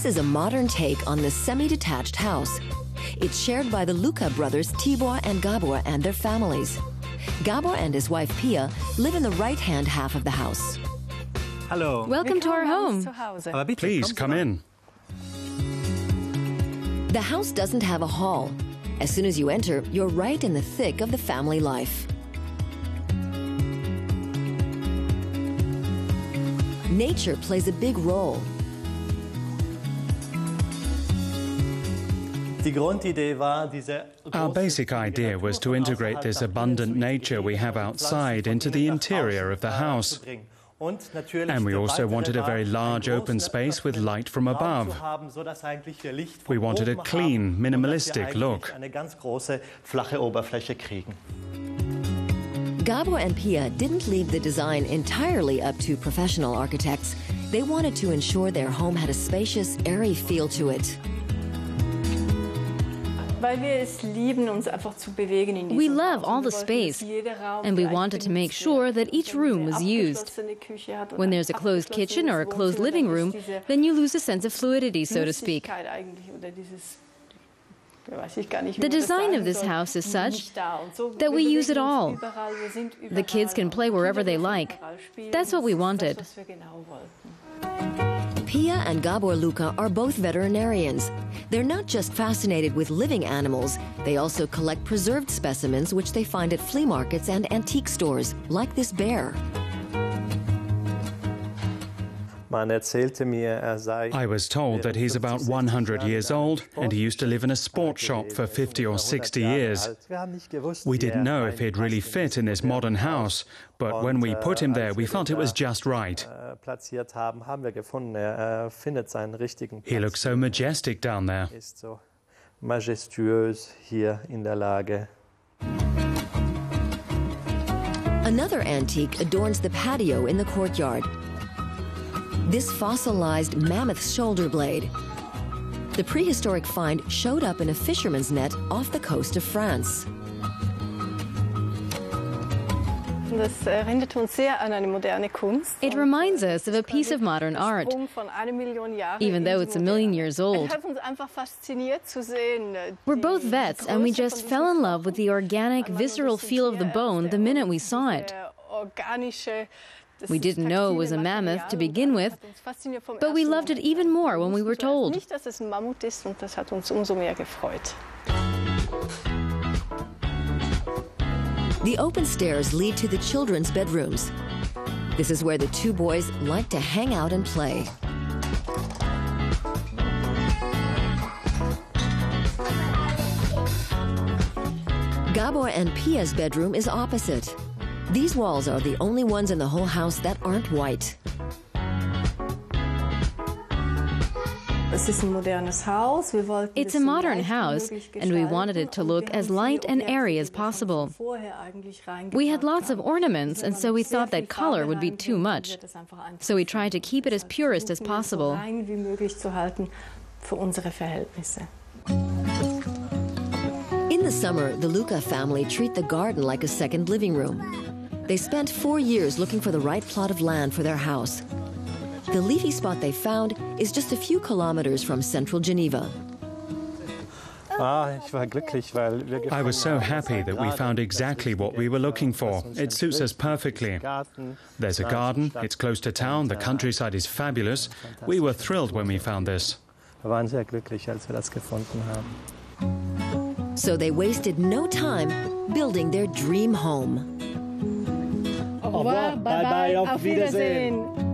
is a modern take on the semi-detached house. It's shared by the Luca brothers Tibor and Gabor and their families. Gabor and his wife Pia live in the right-hand half of the house. Hello. Welcome to our home. Please, come in. The house doesn't have a hall. As soon as you enter, you're right in the thick of the family life. Nature plays a big role. Our basic idea was to integrate this abundant nature we have outside into the interior of the house. And we also wanted a very large open space with light from above. We wanted a clean, minimalistic look. Gabor and Pia didn't leave the design entirely up to professional architects. They wanted to ensure their home had a spacious, airy feel to it. We love all the space, and we wanted to make sure that each room was used. When there's a closed kitchen or a closed living room, then you lose a sense of fluidity, so to speak. The design of this house is such that we use it all. The kids can play wherever they like. That's what we wanted. Pia and Gabor Luca are both veterinarians. They're not just fascinated with living animals, they also collect preserved specimens which they find at flea markets and antique stores, like this bear. I was told that he's about 100 years old and he used to live in a sports shop for 50 or 60 years. We didn't know if he'd really fit in this modern house, but when we put him there, we felt it was just right. He looks so majestic down there. Another antique adorns the patio in the courtyard. This fossilized mammoth shoulder blade. The prehistoric find showed up in a fisherman's net off the coast of France. It reminds us of a piece of modern art, even though it's 1,000,000 years old. We're both vets, and we just fell in love with the organic, visceral feel of the bone the minute we saw it. We didn't know it was a mammoth to begin with, but we loved it even more when we were told. The open stairs lead to the children's bedrooms. This is where the two boys like to hang out and play. Gabor and Pia's bedroom is opposite. These walls are the only ones in the whole house that aren't white. It's a modern house, and we wanted it to look as light and airy as possible. We had lots of ornaments, and so we thought that color would be too much. So we tried to keep it as purest as possible. In the summer, the Luca family treat the garden like a second living room. They spent 4 years looking for the right plot of land for their house. The leafy spot they found is just a few kilometers from central Geneva. I was so happy that we found exactly what we were looking for. It suits us perfectly. There's a garden, it's close to town, the countryside is fabulous. We were thrilled when we found this. So they wasted no time building their dream home. Au revoir, bye bye, auf Wiedersehen.